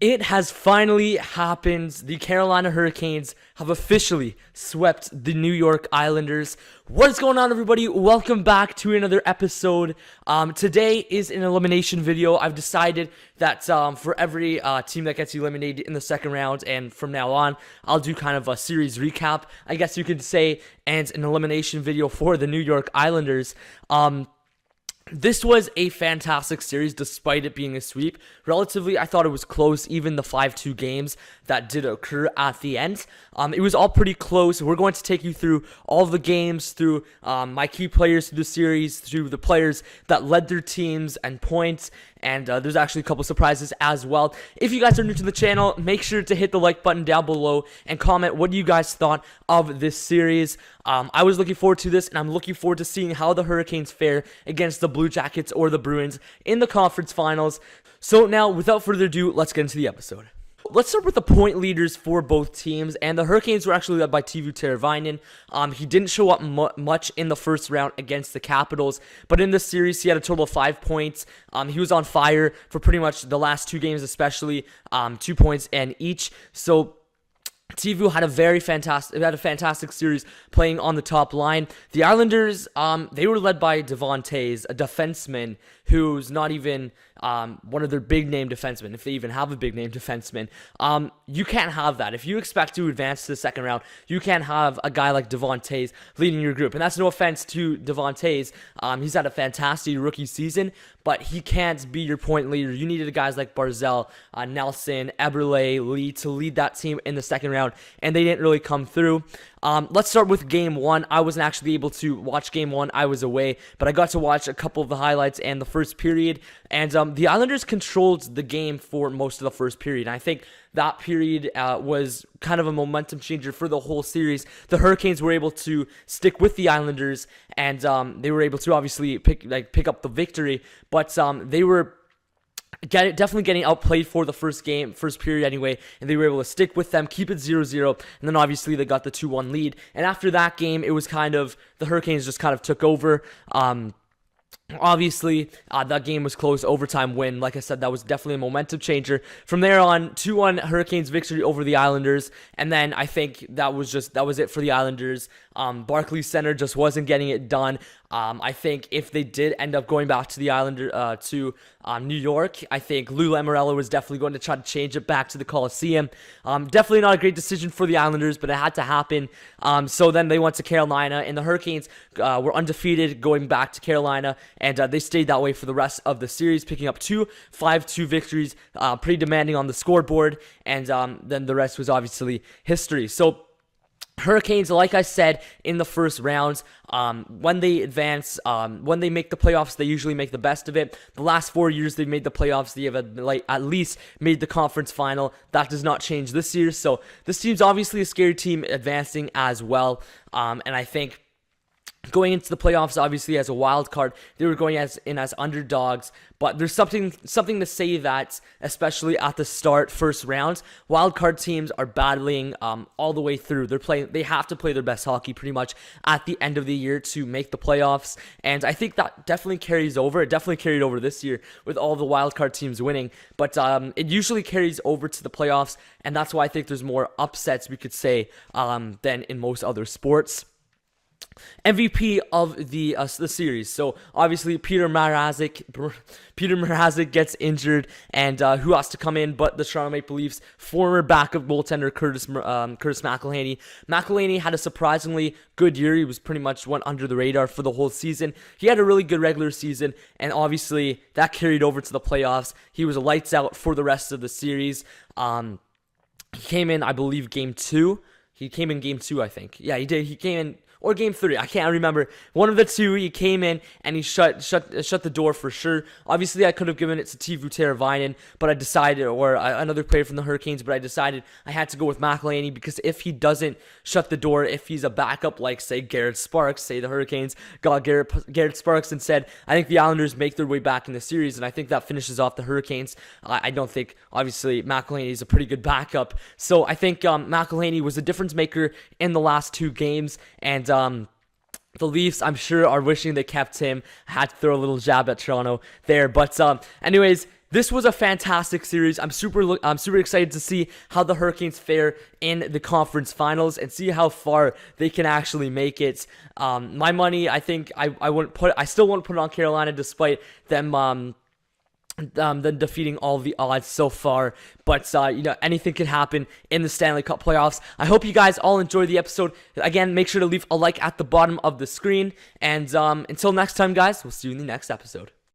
It has finally happened. The Carolina Hurricanes have officially swept the New York Islanders. What's going on, everybody? Welcome back to another episode. Today is an elimination video. I've decided that for every team that gets eliminated in the second round and from now on, I'll do kind of a series recap, I guess you could say, and an elimination video for the New York Islanders. This was a fantastic series despite it being a sweep. Relatively, I thought it was close, even the 5-2 games that did occur at the end. It was all pretty close. We're going to take you through all the games, through my key players through the series, through the players that led their teams and points, and there's actually a couple surprises as well. If you guys are new to the channel, make sure to hit the like button down below and comment what you guys thought of this series. I was looking forward to this, and I'm looking forward to seeing how the Hurricanes fare against the Blue Jackets or the Bruins in the conference finals. So now, without further ado, let's get into the episode. Let's start with the point leaders for both teams, and the Hurricanes were actually led by Teuvo Teravainen. He didn't show up much in the first round against the Capitals, but in this series, he had a total of 5 points. He was on fire for pretty much the last 2 games, especially 2 points in each. So Teuvo had a fantastic series playing on the top line. The Islanders, they were led by Devon Toews, a defenseman who's not even one of their big-name defensemen, if they even have a big-name defenseman. You can't have that. If you expect to advance to the second round, you can't have a guy like Devon Toews leading your group. And that's no offense to Devon Toews. He's had a fantastic rookie season, but he can't be your point leader. You needed guys like Barzal, Nelson, Eberle, Lee to lead that team in the second round, and they didn't really come through. Let's start with Game 1. I wasn't actually able to watch Game 1. I was away, but I got to watch a couple of the highlights and the first period, and the Islanders controlled the game for most of the first period. And I think that period was kind of a momentum changer for the whole series. The Hurricanes were able to stick with the Islanders, and they were able to obviously pick up the victory, but they were definitely getting outplayed for the first period anyway, and they were able to stick with them, keep it 0-0, and then obviously they got the 2-1 lead. And after that game, it was kind of, the Hurricanes just kind of took over. Obviously, that game was close, overtime win. Like I said, that was definitely a momentum changer. From there on, 2-1 Hurricanes victory over the Islanders, and then I think that was it for the Islanders. Barclays Center just wasn't getting it done. I think if they did end up going back to the New York, I think Lou Lamoriello was definitely going to try to change it back to the Coliseum. Definitely not a great decision for the Islanders, but it had to happen. So then they went to Carolina, and the Hurricanes were undefeated going back to Carolina, and they stayed that way for the rest of the series, picking up 2 5-2 victories, pretty demanding on the scoreboard, and then the rest was obviously history. So Hurricanes, like I said in the first round, when they advance, when they make the playoffs, they usually make the best of it. The last 4 years they've made the playoffs, they have at least made the conference final. That does not change this year, so this team's obviously a scary team advancing as well, and I think going into the playoffs, obviously as a wild card, they were going as underdogs. But there's something to say that, especially at the start, first round, wild card teams are battling all the way through. They have to play their best hockey pretty much at the end of the year to make the playoffs, and I think that definitely carries over. It definitely carried over this year with all the wild card teams winning, but it usually carries over to the playoffs, and that's why I think there's more upsets, we could say, than in most other sports. MVP of the series. So obviously Peter Mrazek gets injured, and who has to come in but the Toronto Maple Leafs former backup goaltender Curtis McElhinney. McElhinney had a surprisingly good year. He was pretty much went under the radar for the whole season. He had a really good regular season, and obviously that carried over to the playoffs. He was lights out for the rest of the series. He came in, I believe, Game 2. He came in Game 2, I think. Yeah, he did. He came in, or Game 3, I can't remember. One of the two, he came in and he shut the door for sure. Obviously, I could have given it to Teuvo Teravainen, but I decided, or another player from the Hurricanes, but I decided I had to go with McElhinney, because if he doesn't shut the door, if he's a backup like, say, Garrett Sparks, say the Hurricanes got Garrett Sparks and said, I think the Islanders make their way back in the series, and I think that finishes off the Hurricanes. I don't think, obviously, McElhinney is a pretty good backup. So I think McElhinney was a difference maker in the last 2 games, and the Leafs, I'm sure, are wishing they kept him. I had to throw a little jab at Toronto there. But anyways, this was a fantastic series. I'm super excited to see how the Hurricanes fare in the conference finals and see how far they can actually make it. My money, I think I still wouldn't put it on Carolina despite them defeating all the odds so far. But, anything can happen in the Stanley Cup playoffs. I hope you guys all enjoyed the episode. Again, make sure to leave a like at the bottom of the screen. And until next time, guys, we'll see you in the next episode.